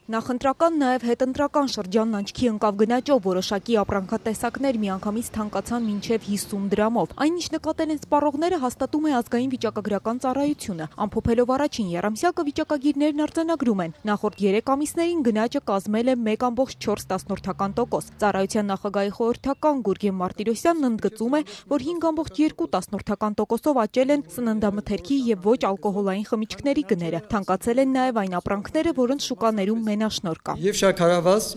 Նախընտրական, նաև հետընտրական շրջանն աչքի ընկավ գնաճով, որոշակի ապրանքատեսակներ միանգամից թանկացան մինչև 50 դրամով։ Այն ինչ նկատել են սպառողները հաստատում է ազգային վիճակագրական ծառայությունը։ Ամփոփելով առաջին եռամսյակը վիճակագիրներն արձանագրում են։ Նախորդ 3 ամիսներին գնաճը կազմել է 1,4%։ Ծառայության նախագահի խորհրդական Գուրգեն Մարտիրոսյանն ընդգծում է, որ 5,2%-ով աճել են սննդամթերքի եւ ոչ ալկոհոլային խմիչքների գները։ Թանկացել են նաև այն ապրանքները, որոնց շուկաներում մենաշնորհ կա։ Եվ շաքարավազ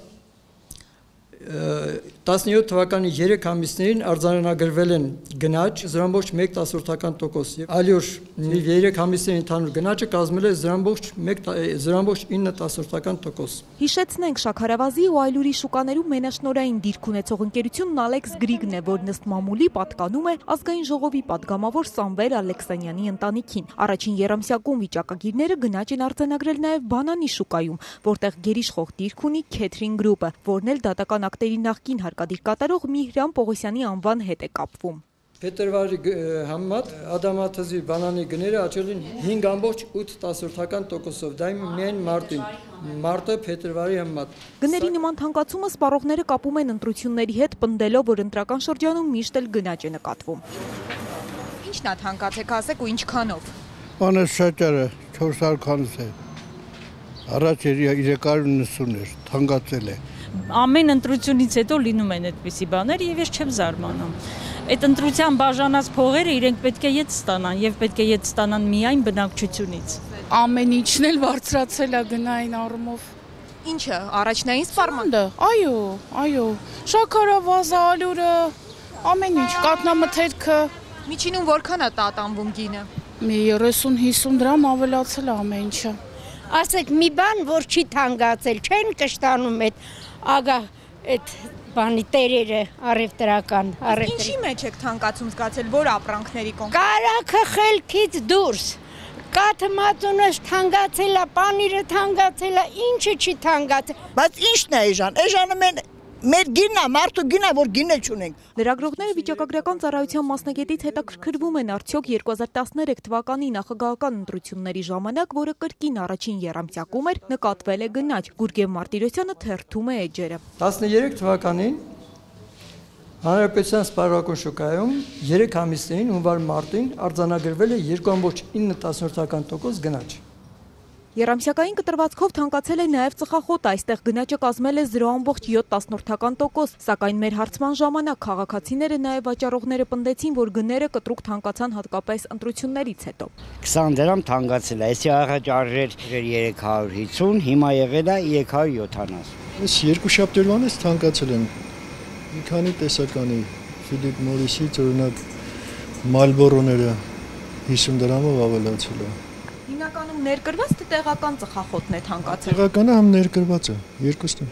17 թվականի 3 ամիսներին արձանագրվել են գնաճ 0,1%, եւ այլուր 3 ամիսների ընդհանուր գնաճը կազմել է 0,9%։ Հիշեցնենք, շաքարավազի ու այլուրի շուկաներում մենաշնորհային դիրք ունեցող ընկերությունն Ալեքս Գրիգն է, որն ըստ մամուլի պատկանում է ազգային ժողովի падգամավոր Սամվել Ալեքսանյանի ընտանիքին։ Առաջին եռամսյակում վիճակագիրները գնաճ են արձանագրել նաև բանանի շուկայում, որտեղ գերիշխող դիրք ունի Քեթրին գրուպը, որն էլ դատական ակտերի նախկին հարկադիր կատարող Միհրան Պողոսյանի անվան հետ է կապվում։ Փետրվարի համեմատ ադամաթզի բանանի գները աճել են 5,8%, դա միայն մարտը փետրվարի համեմատ։ Գների նման թանկացումը սպառողները կապում են ընտրությունների հետ, պնդելով, որ ընտրական շրջանում միշտ էլ գնաճ է նկատվում։ Ինչն է թանկացեք, ասեք ու ինչքանով։ Բանը շաճարը 400 քանս է։ Առաջ 390 էր, թանկացել է։ Ամեն ընտրությունից հետո լինում են այդպիսի բաներ եւ ես չեմ զարմանում։ Այդ ընտրության բաժանած փողերը իրենք պետք է ետ ստանան եւ պետք է ետ ստանան միայն բնակչությունից։ Ամեն ինչն էլ բարձրացել է գնային առումով։ Ինչը, առաջնային սպառմանը։ Այո, շաքարավազը, ալյուրը, ամեն ինչ, կատնամթերքը։ Միջինում որքան է տատանվում գինը։ Մի 30-50 դրամ ավելացել է ամեն ինչը։ Ասեք, մի բան, որ չի թանկացել, չեն կշտանում այդ բանի տերերը առևտրական։ Ինչի մեջ եք թանկացում զգացել, որ ապրանքների կողմ։ Կարագը խելքից դուրս, կաթը մածունը թանկացել է, պանիրը թանկացել է, ինչը չի թանկացել։ Բայց ինչն է էժանը մեր գինն է, մարդու գինն է, որ գինը չունենք։ Լրագրողները վիճակագրական ծառայության մասնագետից հետաքրքրվում են արդյոք 2013 թվականի նախագահական ընտրությունների ժամանակ, որը կրկին առաջին եռամսյակում էր, նկատվել է գնաճ։ Գուրգեն Մարտիրոսյանը թերթում է էջերը։ 13 թվականին Հանրապետության սպառողական շուկայում 3 ամիսներին հունվար-մարտին արձանագրվել է 2,9% գնաճ։ Եռամսյակային կտրվածքով թանկացել է նաև ծխախոտը, այստեղ գնաճը կազմել է 0,7%, սակայն մեր հարցման ժամանակ քաղաքացիները նաև վաճառողները պնդեցին, որ գները կտրուկ թանկացան հատկապես ընտրություններից հետո։ 20 դրամ թանկացել է, այսի առաջ արժեր 350, հիմա եղել է 370։ Այս երկու շաբթերվանից թանկացել են մի քանի տեսականի, Ֆիլիպ Մորիսից օրինակ Մալբորոները 50 դրամով ավելացել է։ Հիմնականում ներկրված թե տեղական ծխախոտն է թանկացել։ Տեղականը համ ներկրված է, երկուսն։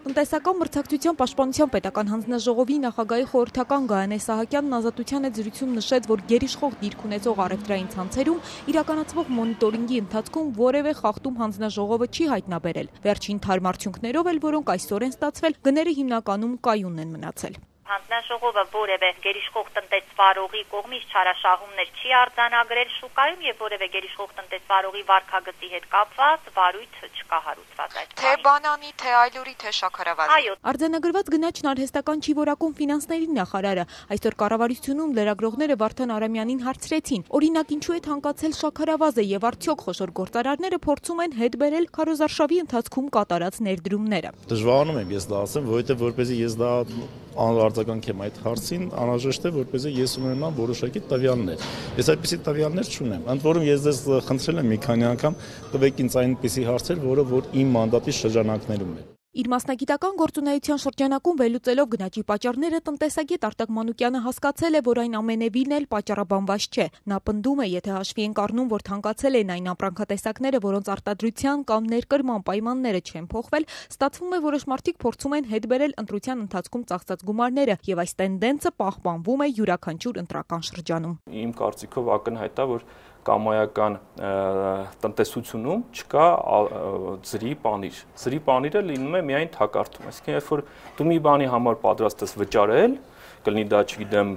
Տնտեսական մրցակցության պաշտպանության պետական հանձնաժողովի նախագահի խորհրդական Գայանե Սահակյանն ազատության հետ զրույցում նշեց, որ գերիշխող դիրք ունեցող առևտրային ցանցերում իրականացվող մոնիտորինգի ընթացքում որևէ խախտում հանձնաժողովը չի հայտնաբերել։ Վերջին թարմ արդյունքներով էլ, որոնք այսօր են ստացվել, գները հիմնականում կայուն են մնացել։ Հանձնաժողովը որևէ գերիշխող տնտեսվարողի կողմից չարաշահումներ չի արձանագրել շուկայում եւ որևէ գերիշխող տնտեսվարողի վարքագծի հետ կապված վարույթ չկա հարուցված այդ։ Թե բանանի, թե այլուրի, թե շաքարավազի։ Այո։ Արձանագրված գնաճն արհեստական չի որակում ֆինանսների նախարարը։ Այսօր կառավարությունում լրագրողները Վարդան Արամյանին հարցրեցին. օրինակ, ինչու է թանկացել շաքարավազը եւ արդյոք խոշոր գործարարները փորձում են հետ բերել քարոզարշավի ընթացքում կատարած ներդրումները։ Դժվարանում եմ ես դա ասեմ, որովհետեւ որպեսզի ես դա արձագանքեմ այդ հարցին, անհրաժեշտ է, որպեսզի ես ունենամ որոշակի տվյալներ։ Ես այդպիսի տվյալներ չունեմ։ Ընդ որում ես ձեզ խնդրել եմ մի քանի անգամ տվեք ինձ այնպիսի հարցեր, որ իմ մանդատի շրջանակներում է։ Իր մասնագիտական գործունեության շրջանակում վերլուծելով գնաճի պատճառները տնտեսագետ Արտակ Մանուկյանը հասկացել է, որ այն ամենևին էլ պատճառաբանված չէ։ Նա պնդում է, եթե հաշվի ենք առնում, որ թանկացել են այն ապրանքատեսակները, որոնց արտադրության կամ ներկրման պայմանները չեն փոխվել, ստացվում է որոշ մարդիկ փորձում են հետ բերել ընտրության ընթացքում ծախսած գումարները, եւ այս տենդենսը պահպանվում է յուրաքանչյուր ընտրական շրջանում։ Իմ կարծիքով ակնհայտ է, որ կամայական տնտեսությունում չկա ձրի պանիր։ Ձրի պանիրը լինում է միայն թակարդում, այսինքն երբ որ դու մի բանի համար պատրաստ ես վճարել, կլինի դա, չգիտեմ,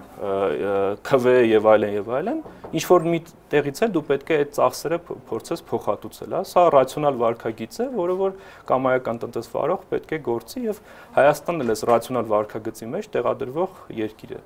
քվ եւ այլն, ինչ որ մի տեղից էլ դու պետք է այդ ծախսերը փորձես փոխհատուցել, հա, սա ռացիոնալ վարքագիծ է, որը որ կամայական տնտեսվարող պետք է գործի եւ Հայաստանն էլ էս ռացիոնալ վարքագծի մեջ տեղադրվող երկիր է։